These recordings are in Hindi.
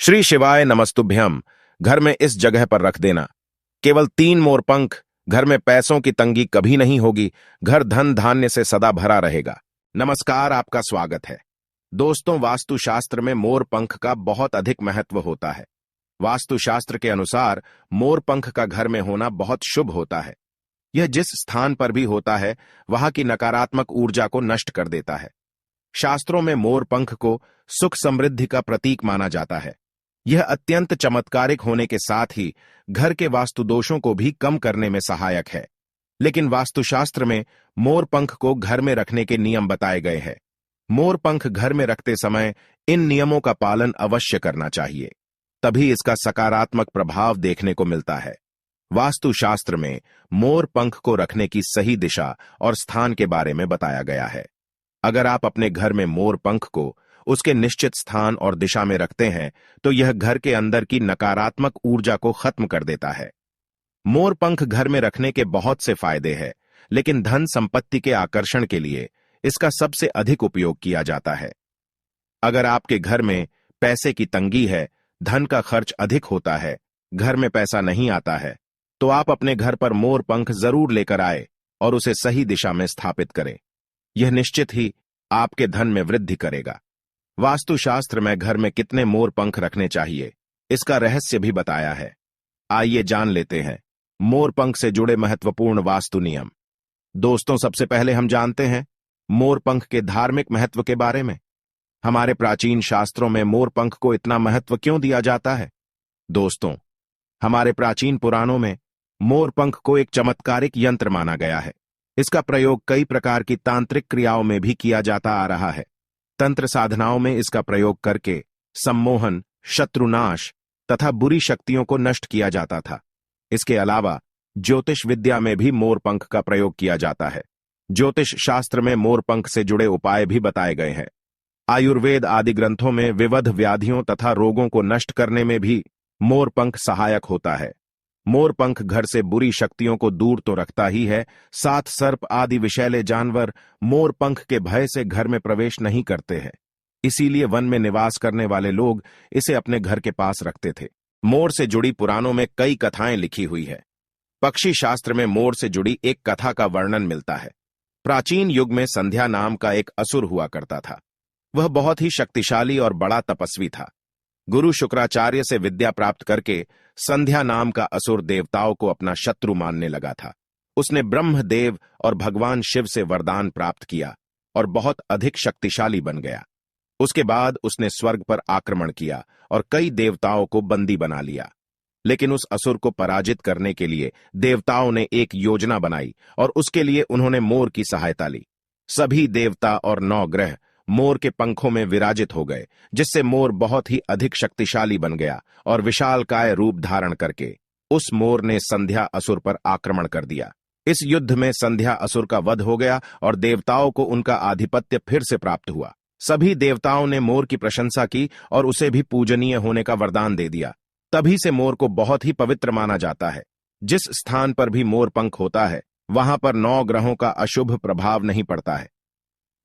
श्री शिवाय नमस्तुभ्यम। घर में इस जगह पर रख देना। केवल 3 मोरपंख। घर में पैसों की तंगी कभी नहीं होगी। घर धन धान्य से सदा भरा रहेगा। नमस्कार, आपका स्वागत है। दोस्तों, वास्तुशास्त्र में मोरपंख का बहुत अधिक महत्व होता है। वास्तुशास्त्र के अनुसार मोरपंख का घर में होना बहुत शुभ होता है। यह जिस स्थान पर भी होता है वहां की नकारात्मक ऊर्जा को नष्ट कर देता है। शास्त्रों में मोरपंख को सुख समृद्धि का प्रतीक माना जाता है। यह अत्यंत चमत्कारिक होने के साथ ही घर के वास्तु दोषों को भी कम करने में सहायक है। लेकिन वास्तुशास्त्र में मोरपंख को घर में रखने के नियम बताए गए हैं। मोरपंख घर में रखते समय इन नियमों का पालन अवश्य करना चाहिए, तभी इसका सकारात्मक प्रभाव देखने को मिलता है। वास्तुशास्त्र में मोरपंख को रखने की सही दिशा और स्थान के बारे में बताया गया है। अगर आप अपने घर में मोरपंख को उसके निश्चित स्थान और दिशा में रखते हैं तो यह घर के अंदर की नकारात्मक ऊर्जा को खत्म कर देता है। मोरपंख घर में रखने के बहुत से फायदे हैं, लेकिन धन संपत्ति के आकर्षण के लिए इसका सबसे अधिक उपयोग किया जाता है। अगर आपके घर में पैसे की तंगी है, धन का खर्च अधिक होता है, घर में पैसा नहीं आता है, तो आप अपने घर पर मोरपंख जरूर लेकर आए और उसे सही दिशा में स्थापित करें। यह निश्चित ही आपके धन में वृद्धि करेगा। वास्तुशास्त्र में घर में कितने मोरपंख रखने चाहिए, इसका रहस्य भी बताया है। आइए जान लेते हैं मोरपंख से जुड़े महत्वपूर्ण वास्तु नियम। दोस्तों, सबसे पहले हम जानते हैं मोरपंख के धार्मिक महत्व के बारे में। हमारे प्राचीन शास्त्रों में मोरपंख को इतना महत्व क्यों दिया जाता है? दोस्तों, हमारे प्राचीन पुराणों में मोरपंख को एक चमत्कारिक यंत्र माना गया है। इसका प्रयोग कई प्रकार की तांत्रिक क्रियाओं में भी किया जाता आ रहा है। तंत्र साधनाओं में इसका प्रयोग करके सम्मोहन, शत्रुनाश तथा बुरी शक्तियों को नष्ट किया जाता था। इसके अलावा ज्योतिष विद्या में भी मोरपंख का प्रयोग किया जाता है। ज्योतिष शास्त्र में मोरपंख से जुड़े उपाय भी बताए गए हैं। आयुर्वेद आदि ग्रंथों में विविध व्याधियों तथा रोगों को नष्ट करने में भी मोरपंख सहायक होता है। मोरपंख घर से बुरी शक्तियों को दूर तो रखता ही है, साथ सर्प आदि विषैले जानवर मोरपंख के भय से घर में प्रवेश नहीं करते हैं। इसीलिए वन में निवास करने वाले लोग इसे अपने घर के पास रखते थे। मोर से जुड़ी पुराणों में कई कथाएं लिखी हुई है। पक्षी शास्त्र में मोर से जुड़ी एक कथा का वर्णन मिलता है। प्राचीन युग में संध्या नाम का एक असुर हुआ करता था। वह बहुत ही शक्तिशाली और बड़ा तपस्वी था। गुरु शुक्राचार्य से विद्या प्राप्त करके संध्या नाम का असुर देवताओं को अपना शत्रु मानने लगा था। उसने ब्रह्मदेव और भगवान शिव से वरदान प्राप्त किया और बहुत अधिक शक्तिशाली बन गया। उसके बाद उसने स्वर्ग पर आक्रमण किया और कई देवताओं को बंदी बना लिया। लेकिन उस असुर को पराजित करने के लिए देवताओं ने एक योजना बनाई और उसके लिए उन्होंने मोर की सहायता ली। सभी देवता और 9 ग्रह मोर के पंखों में विराजित हो गए, जिससे मोर बहुत ही अधिक शक्तिशाली बन गया और विशालकाय रूप धारण करके उस मोर ने संध्या असुर पर आक्रमण कर दिया। इस युद्ध में संध्या असुर का वध हो गया और देवताओं को उनका आधिपत्य फिर से प्राप्त हुआ। सभी देवताओं ने मोर की प्रशंसा की और उसे भी पूजनीय होने का वरदान दे दिया। तभी से मोर को बहुत ही पवित्र माना जाता है। जिस स्थान पर भी मोर पंख होता है वहां पर 9 ग्रहों का अशुभ प्रभाव नहीं पड़ता है।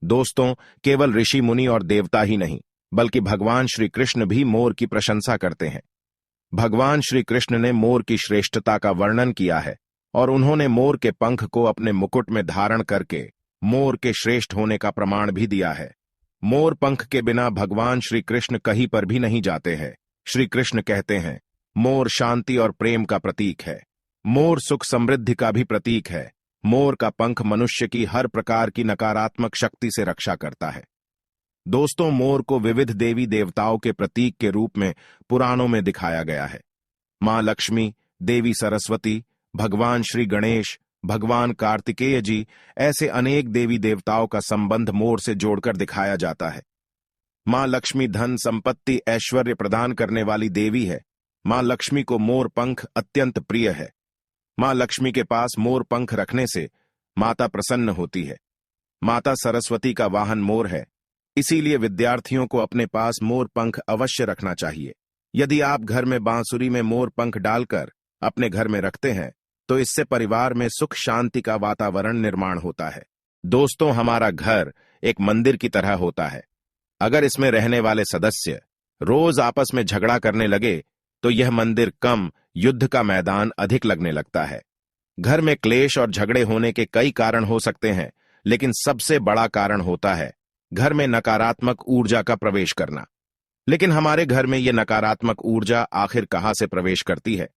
दोस्तों, केवल ऋषि मुनि और देवता ही नहीं, बल्कि भगवान श्री कृष्ण भी मोर की प्रशंसा करते हैं। भगवान श्री कृष्ण ने मोर की श्रेष्ठता का वर्णन किया है और उन्होंने मोर के पंख को अपने मुकुट में धारण करके मोर के श्रेष्ठ होने का प्रमाण भी दिया है। मोर पंख के बिना भगवान श्री कृष्ण कहीं पर भी नहीं जाते हैं। श्री कृष्ण कहते हैं, मोर शांति और प्रेम का प्रतीक है। मोर सुख समृद्धि का भी प्रतीक है। मोर का पंख मनुष्य की हर प्रकार की नकारात्मक शक्ति से रक्षा करता है। दोस्तों, मोर को विविध देवी देवताओं के प्रतीक के रूप में पुराणों में दिखाया गया है। मां लक्ष्मी, देवी सरस्वती, भगवान श्री गणेश, भगवान कार्तिकेय जी, ऐसे अनेक देवी देवताओं का संबंध मोर से जोड़कर दिखाया जाता है। मां लक्ष्मी धन संपत्ति ऐश्वर्य प्रदान करने वाली देवी है। मां लक्ष्मी को मोर पंख अत्यंत प्रिय है। मां लक्ष्मी के पास मोर पंख रखने से माता प्रसन्न होती है। माता सरस्वती का वाहन मोर है, इसीलिए विद्यार्थियों को अपने पास मोर पंख अवश्य रखना चाहिए। यदि आप घर में बांसुरी में मोर पंख डालकर अपने घर में रखते हैं तो इससे परिवार में सुख शांति का वातावरण निर्माण होता है। दोस्तों, हमारा घर एक मंदिर की तरह होता है। अगर इसमें रहने वाले सदस्य रोज आपस में झगड़ा करने लगे तो यह मंदिर कम, युद्ध का मैदान अधिक लगने लगता है। घर में क्लेश और झगड़े होने के कई कारण हो सकते हैं, लेकिन सबसे बड़ा कारण होता है घर में नकारात्मक ऊर्जा का प्रवेश करना। लेकिन हमारे घर में यह नकारात्मक ऊर्जा आखिर कहां से प्रवेश करती है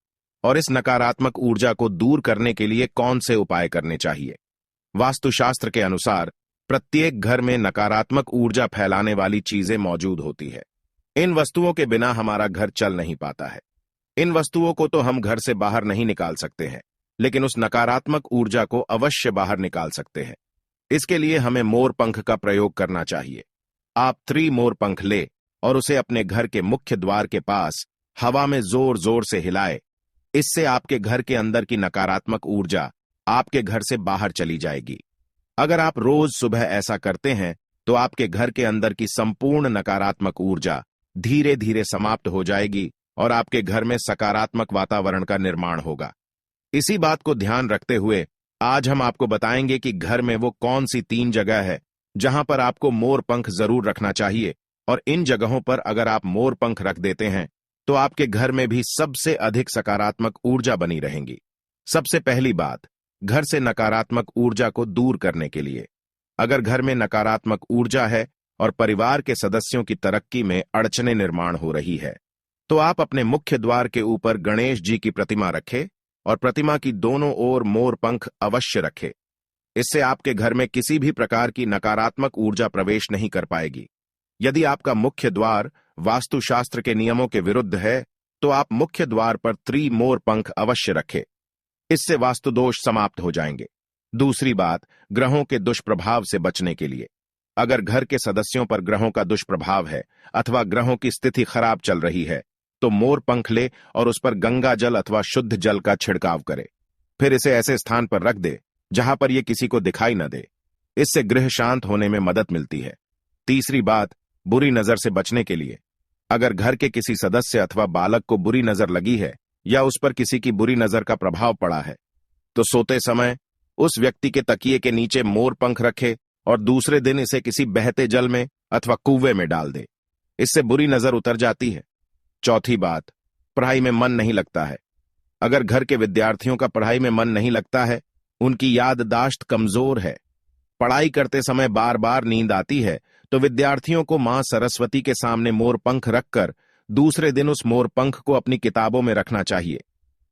और इस नकारात्मक ऊर्जा को दूर करने के लिए कौन से उपाय करने चाहिए? वास्तुशास्त्र के अनुसार प्रत्येक घर में नकारात्मक ऊर्जा फैलाने वाली चीजें मौजूद होती है। इन वस्तुओं के बिना हमारा घर चल नहीं पाता है। इन वस्तुओं को तो हम घर से बाहर नहीं निकाल सकते हैं, लेकिन उस नकारात्मक ऊर्जा को अवश्य बाहर निकाल सकते हैं। इसके लिए हमें मोर पंख का प्रयोग करना चाहिए। आप मोर पंख ले और उसे अपने घर के मुख्य द्वार के पास हवा में जोर जोर से हिलाए। इससे आपके घर के अंदर की नकारात्मक ऊर्जा आपके घर से बाहर चली जाएगी। अगर आप रोज सुबह ऐसा करते हैं तो आपके घर के अंदर की संपूर्ण नकारात्मक ऊर्जा धीरे धीरे समाप्त हो जाएगी और आपके घर में सकारात्मक वातावरण का निर्माण होगा। इसी बात को ध्यान रखते हुए आज हम आपको बताएंगे कि घर में वो कौन सी 3 जगह है जहां पर आपको मोर पंख जरूर रखना चाहिए, और इन जगहों पर अगर आप मोर पंख रख देते हैं तो आपके घर में भी सबसे अधिक सकारात्मक ऊर्जा बनी रहेंगी। सबसे पहली बात, घर से नकारात्मक ऊर्जा को दूर करने के लिए अगर घर में नकारात्मक ऊर्जा है और परिवार के सदस्यों की तरक्की में अड़चनें निर्माण हो रही है, तो आप अपने मुख्य द्वार के ऊपर गणेश जी की प्रतिमा रखें और प्रतिमा की दोनों ओर मोर पंख अवश्य रखें। इससे आपके घर में किसी भी प्रकार की नकारात्मक ऊर्जा प्रवेश नहीं कर पाएगी। यदि आपका मुख्य द्वार वास्तुशास्त्र के नियमों के विरुद्ध है तो आप मुख्य द्वार पर मोर पंख अवश्य रखें। इससे वास्तु दोष समाप्त हो जाएंगे। दूसरी बात, ग्रहों के दुष्प्रभाव से बचने के लिए अगर घर के सदस्यों पर ग्रहों का दुष्प्रभाव है अथवा ग्रहों की स्थिति खराब चल रही है तो मोर पंख ले और उस पर गंगा जल अथवा शुद्ध जल का छिड़काव करे। फिर इसे ऐसे स्थान पर रख दे जहां पर यह किसी को दिखाई न दे। इससे गृह शांत होने में मदद मिलती है। तीसरी बात, बुरी नजर से बचने के लिए अगर घर के किसी सदस्य अथवा बालक को बुरी नजर लगी है या उस पर किसी की बुरी नजर का प्रभाव पड़ा है तो सोते समय उस व्यक्ति के तकिए के नीचे मोर पंख रखे और दूसरे दिन इसे किसी बहते जल में अथवा कुएं में डाल दे। इससे बुरी नजर उतर जाती है। चौथी बात, पढ़ाई में मन नहीं लगता है। अगर घर के विद्यार्थियों का पढ़ाई में मन नहीं लगता है, उनकी याददाश्त कमजोर है, पढ़ाई करते समय बार बार नींद आती है, तो विद्यार्थियों को मां सरस्वती के सामने मोर पंख रखकर दूसरे दिन उस मोर पंख को अपनी किताबों में रखना चाहिए।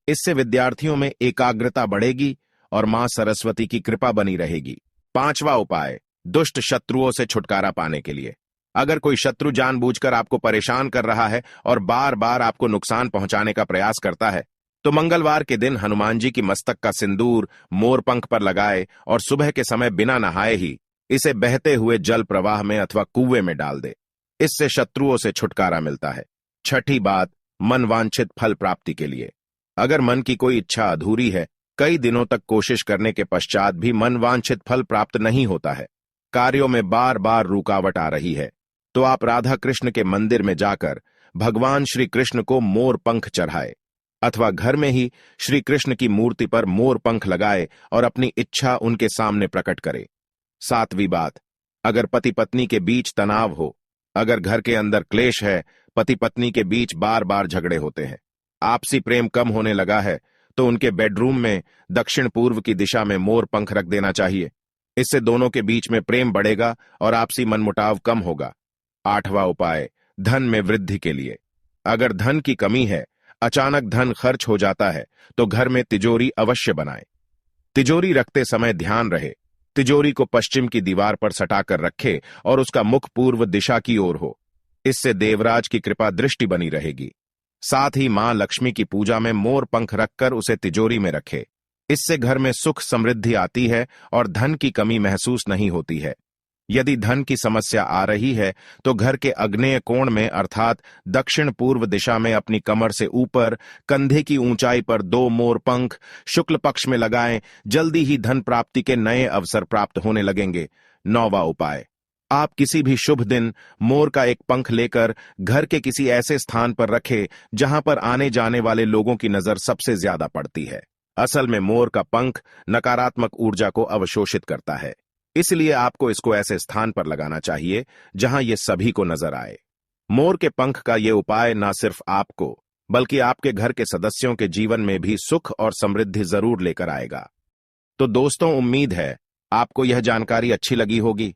इससे विद्यार्थियों में एकाग्रता बढ़ेगी और मां सरस्वती की कृपा बनी रहेगी। 5वां उपाय, दुष्ट शत्रुओं से छुटकारा पाने के लिए अगर कोई शत्रु जानबूझकर आपको परेशान कर रहा है और बार बार आपको नुकसान पहुंचाने का प्रयास करता है तो मंगलवार के दिन हनुमान जी की मस्तक का सिंदूर मोर पंख पर लगाए और सुबह के समय बिना नहाए ही इसे बहते हुए जल प्रवाह में अथवा कुएं में डाल दे। इससे शत्रुओं से छुटकारा मिलता है। छठी बात, मन वांछित फल प्राप्ति के लिए अगर मन की कोई इच्छा अधूरी है, कई दिनों तक कोशिश करने के पश्चात भी मन वांछित फल प्राप्त नहीं होता है, कार्यों में बार बार रुकावट आ रही है, तो आप राधा कृष्ण के मंदिर में जाकर भगवान श्री कृष्ण को मोर पंख चढ़ाए अथवा घर में ही श्री कृष्ण की मूर्ति पर मोर पंख लगाए और अपनी इच्छा उनके सामने प्रकट करे। 7वीं बात, अगर पति पत्नी के बीच तनाव हो, अगर घर के अंदर क्लेश है, पति पत्नी के बीच बार बार झगड़े होते हैं, आपसी प्रेम कम होने लगा है, तो उनके बेडरूम में दक्षिण पूर्व की दिशा में मोर पंख रख देना चाहिए। इससे दोनों के बीच में प्रेम बढ़ेगा और आपसी मनमुटाव कम होगा। 8वां उपाय, धन में वृद्धि के लिए अगर धन की कमी है, अचानक धन खर्च हो जाता है, तो घर में तिजोरी अवश्य बनाएं। तिजोरी रखते समय ध्यान रहे तिजोरी को पश्चिम की दीवार पर सटाकर रखे और उसका मुख पूर्व दिशा की ओर हो। इससे देवराज की कृपा दृष्टि बनी रहेगी। साथ ही मां लक्ष्मी की पूजा में मोर पंख रखकर उसे तिजोरी में रखे। इससे घर में सुख समृद्धि आती है और धन की कमी महसूस नहीं होती है। यदि धन की समस्या आ रही है तो घर के आग्नेय कोण में अर्थात दक्षिण पूर्व दिशा में अपनी कमर से ऊपर कंधे की ऊंचाई पर 2 मोर पंख शुक्ल पक्ष में लगाएं। जल्दी ही धन प्राप्ति के नए अवसर प्राप्त होने लगेंगे। 9वां उपाय, आप किसी भी शुभ दिन मोर का एक पंख लेकर घर के किसी ऐसे स्थान पर रखें जहां पर आने जाने वाले लोगों की नजर सबसे ज्यादा पड़ती है। असल में मोर का पंख नकारात्मक ऊर्जा को अवशोषित करता है, इसलिए आपको इसको ऐसे स्थान पर लगाना चाहिए जहां यह सभी को नजर आए। मोर के पंख का ये उपाय न सिर्फ आपको बल्कि आपके घर के सदस्यों के जीवन में भी सुख और समृद्धि जरूर लेकर आएगा। तो दोस्तों, उम्मीद है आपको यह जानकारी अच्छी लगी होगी।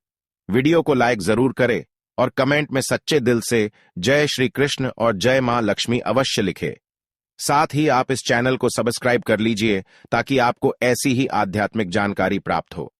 वीडियो को लाइक जरूर करें और कमेंट में सच्चे दिल से जय श्री कृष्ण और जय मां लक्ष्मी अवश्य लिखे। साथ ही आप इस चैनल को सब्सक्राइब कर लीजिए ताकि आपको ऐसी ही आध्यात्मिक जानकारी प्राप्त हो।